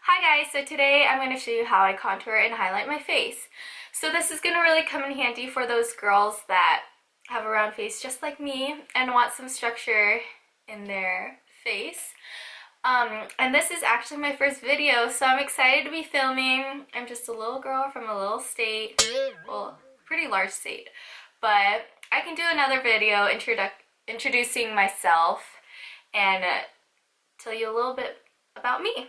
Hi guys, so today I'm going to show you how I contour and highlight my face. So this is going to really come in handy for those girls that have a round face just like me and want some structure in their face. And this is actually my first video, so I'm excited to be filming. I'm just a little girl from a little state, well, pretty large state, but I can do another video introducing myself and tell you a little bit about me.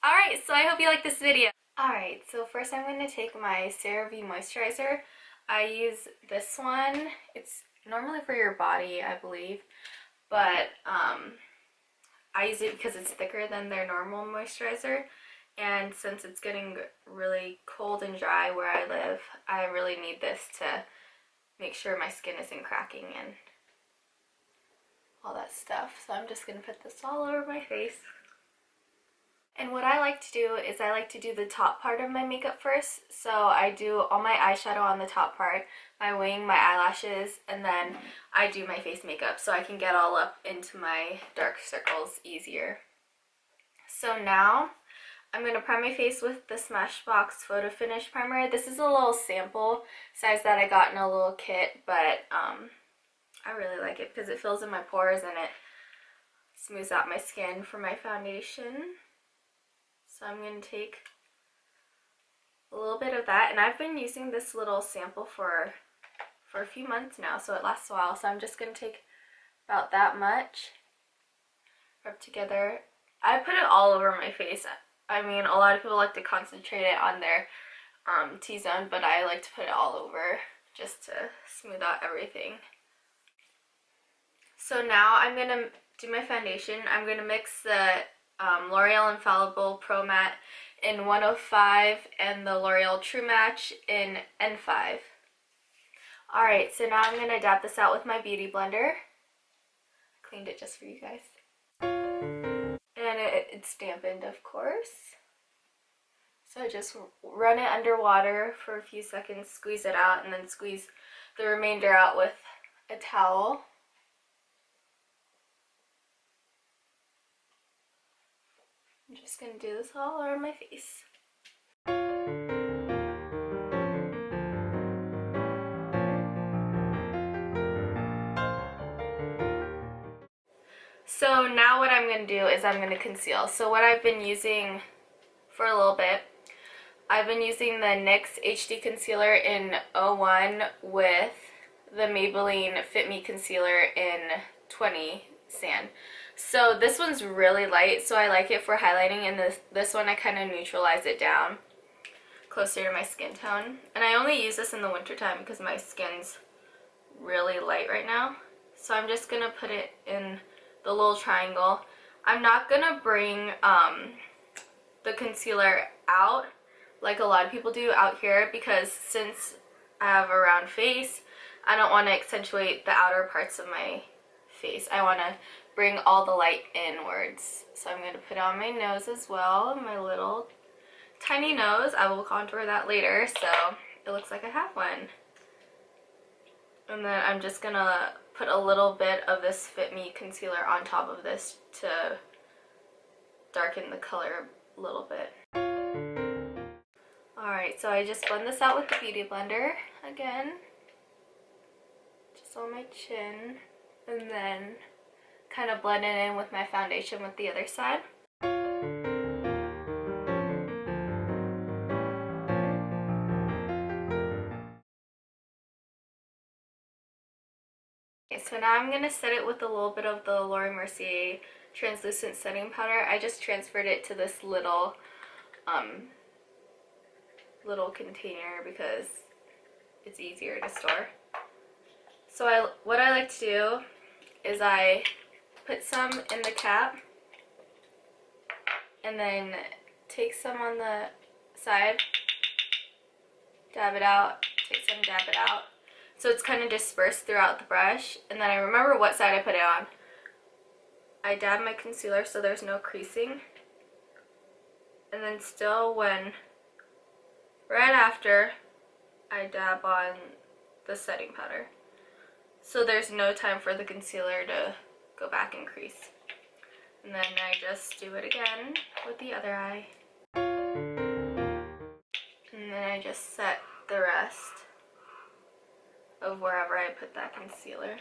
Alright, so I hope you like this video. Alright, so first I'm going to take my CeraVe moisturizer. I use this one. It's normally for your body, I believe, but I use it because it's thicker than their normal moisturizer, and since it's getting really cold and dry where I live, I really need this to make sure my skin isn't cracking and all that stuff. So I'm just going to put this all over my face. And what I like to do is I like to do the top part of my makeup first. So I do all my eyeshadow on the top part, my wing, my eyelashes, and then I do my face makeup so I can get all up into my dark circles easier. So now I'm going to prime my face with the Smashbox Photo Finish Primer. This is a little sample size that I got in a little kit, but I really like it because it fills in my pores and it smooths out my skin for my foundation. So I'm going to take a little bit of that, and I've been using this little sample for a few months now, so it lasts a while. So I'm just going to take about that much, rub together. I put it all over my face. I mean, a lot of people like to concentrate it on their T-zone, but I like to put it all over just to smooth out everything. So now I'm going to do my foundation. I'm going to mix the L'Oreal Infallible Pro Matte in 105 and the L'Oreal True Match in N5. Alright, so now I'm going to dab this out with my beauty blender. I cleaned it just for you guys. And it's dampened, of course. So I just run it under water for a few seconds, squeeze it out, and then squeeze the remainder out with a towel. I'm just going to do this all over my face. So now what I'm going to do is I'm going to conceal. So what I've been using for a little bit, I've been using the NYX HD Concealer in 01 with the Maybelline FIT Me Concealer in 20 Sand. So this one's really light, so I like it for highlighting, and this one I kind of neutralize it down closer to my skin tone. And I only use this in the wintertime because my skin's really light right now. So I'm just going to put it in the little triangle. I'm not going to bring the concealer out like a lot of people do out here, because since I have a round face, I don't want to accentuate the outer parts of my face. I want to bring all the light inwards. So I'm going to put it on my nose as well, my little tiny nose. I will contour that later so it looks like I have one. And then I'm just going to put a little bit of this Fit Me concealer on top of this to darken the color a little bit. Alright, so I just blend this out with the Beauty Blender again, just on my chin, and then kind of blend it in with my foundation with the other side. Okay, so now I'm going to set it with a little bit of the Mercier translucent setting powder. I just transferred it to this little container because it's easier to store. So what I like to do is I put some in the cap and then take some on the side, dab it out, take some, dab it out. So it's kind of dispersed throughout the brush, and then I remember what side I put it on. I dab my concealer so there's no creasing, and then still right after I dab on the setting powder. So there's no time for the concealer to go back and crease. And then I just do it again with the other eye. then I just set the rest of wherever I put that concealer.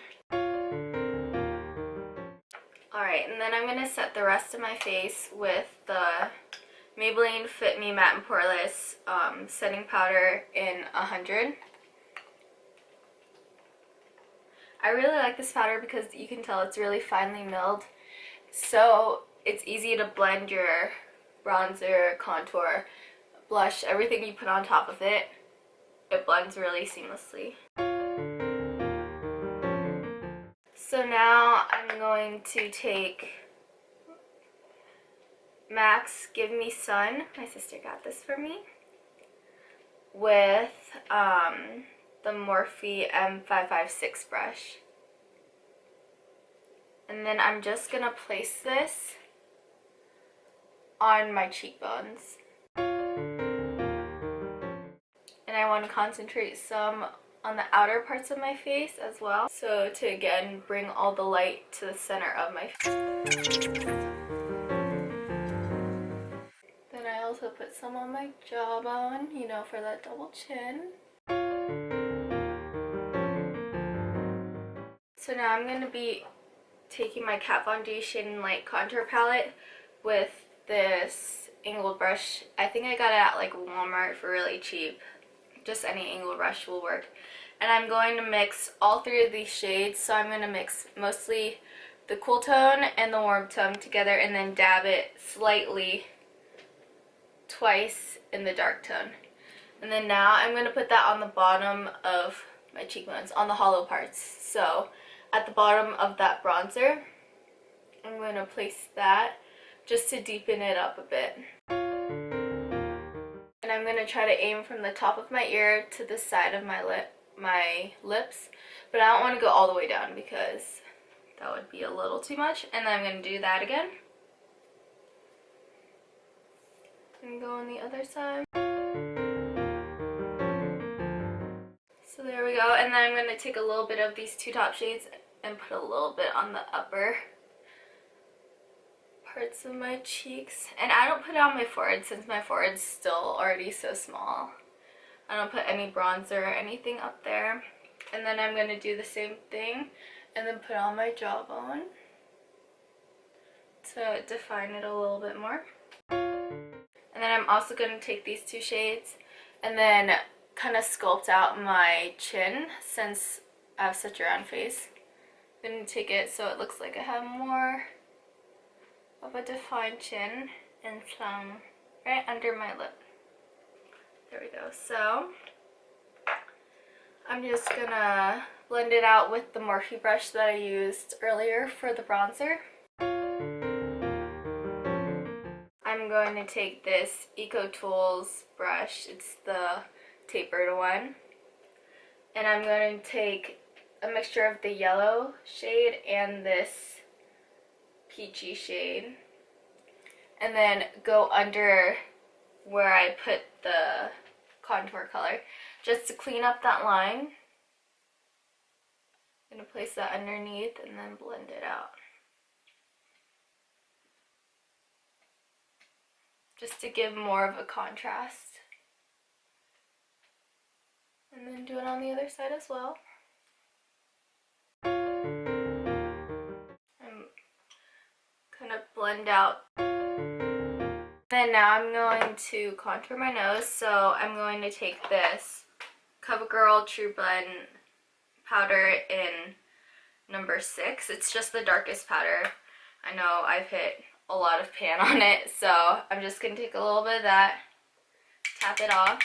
Alright, and then I'm going to set the rest of my face with the Maybelline FIT Me Matte and Poreless setting powder in 100. I really like this powder because you can tell it's really finely milled, so it's easy to blend your bronzer, contour, blush, everything you put on top of it. It blends really seamlessly. So now I'm going to take MAC's Give Me Sun, my sister got this for me, with the Morphe M556 brush. And then I'm just going to place this on my cheekbones. And I want to concentrate some on the outer parts of my face as well. So to again bring all the light to the center of my face. Then I also put some on my jawbone, you know, for that double chin. So now I'm going to be taking my Kat Von D Shade and Light contour palette with this angled brush. I think I got it at like Walmart for really cheap. Just any angled brush will work. And I'm going to mix all three of these shades. So I'm going to mix mostly the cool tone and the warm tone together and then dab it slightly twice in the dark tone. And then now I'm going to put that on the bottom of my cheekbones, on the hollow parts. So at the bottom of that bronzer, I'm going to place that just to deepen it up a bit. And I'm going to try to aim from the top of my ear to the side of my lips, but I don't want to go all the way down because that would be a little too much. And then I'm going to do that again. And go on the other side. So there we go. And then I'm going to take a little bit of these two top shades and put a little bit on the upper parts of my cheeks. And I don't put it on my forehead since my forehead's still already so small. I don't put any bronzer or anything up there. And then I'm going to do the same thing and then put on my jawbone to define it a little bit more. And then I'm also going to take these two shades and then kind of sculpt out my chin since I have such a round face. I'm going to take it so it looks like I have more of a defined chin and some right under my lip. There we go. So I'm just going to blend it out with the Morphe brush that I used earlier for the bronzer. I'm going to take this Eco Tools brush, it's the tapered one, and I'm going to take a mixture of the yellow shade and this peachy shade, and then go under where I put the contour color, just to clean up that line. I'm going to place that underneath and then blend it out. Just to give more of a contrast. And then do it on the other side as well. I'm kind of blend out. Then now I'm going to contour my nose, so I'm going to take this CoverGirl TRUblend powder in number 6. It's just the darkest powder. I know I've hit a lot of pan on it, so I'm just going to take a little bit of that, tap it off,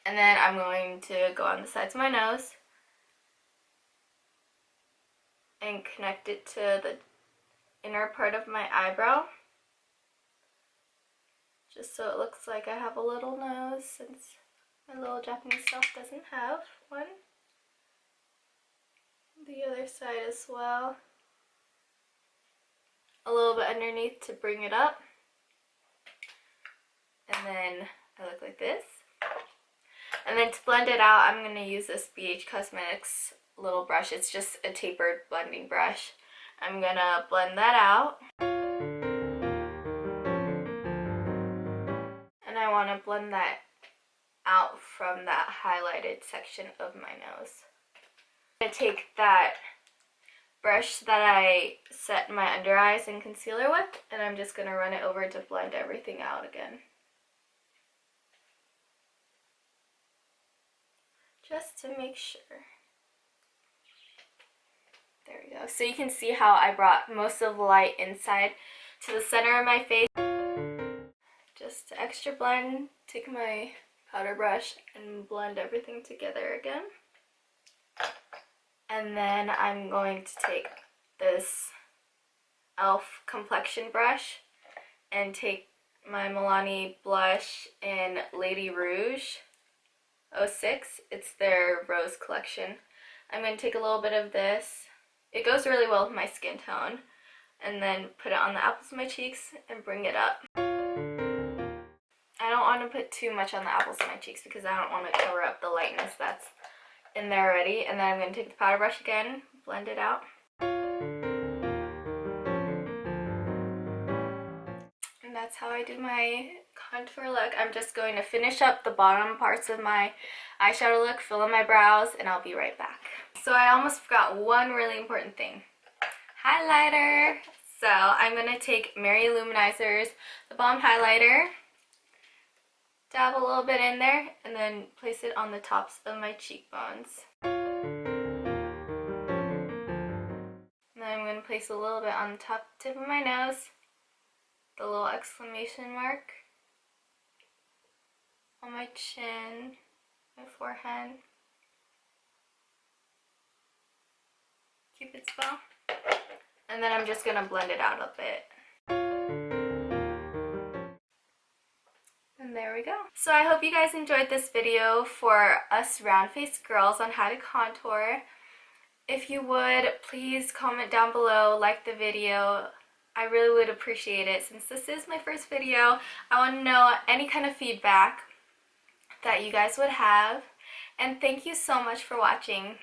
and then I'm going to go on the sides of my nose and connect it to the inner part of my eyebrow, just so it looks like I have a little nose since my little Japanese self doesn't have one. The other side as well. A little bit underneath to bring it up, and then I look like this. And then to blend it out, I'm going to use this BH Cosmetics little brush. It's just a tapered blending brush. I'm going to blend that out, and I want to blend that out from that highlighted section of my nose. I'm going to take that brush that I set my under eyes and concealer with, and I'm just going to run it over to blend everything out again. Just to make sure. There we go. So you can see how I brought most of the light inside to the center of my face. Just to extra blend, take my powder brush and blend everything together again. And then I'm going to take this e.l.f. complexion brush and take my Milani blush in Lady Rouge 06. It's their Rose collection. I'm going to take a little bit of this. It goes really well with my skin tone. And then put it on the apples of my cheeks and bring it up. I don't want to put too much on the apples of my cheeks because I don't want to cover up the lightness that's in there already. And then I'm going to take the powder brush again, blend it out. And that's how I do my contour look. I'm just going to finish up the bottom parts of my eyeshadow look, fill in my brows, and I'll be right back. So I almost forgot one really important thing. Highlighter. So I'm going to take Mary Luminizer's the Balm highlighter, dab a little bit in there, and then place it on the tops of my cheekbones. And then I'm going to place a little bit on the top tip of my nose, the little exclamation mark, on my chin, my forehead, Cupid's bow. And then I'm just going to blend it out a bit. And there we go. So I hope you guys enjoyed this video for us round-faced girls on how to contour. If you would, please comment down below, like the video. I really would appreciate it. Since this is my first video, I want to know any kind of feedback that you guys would have. And thank you so much for watching.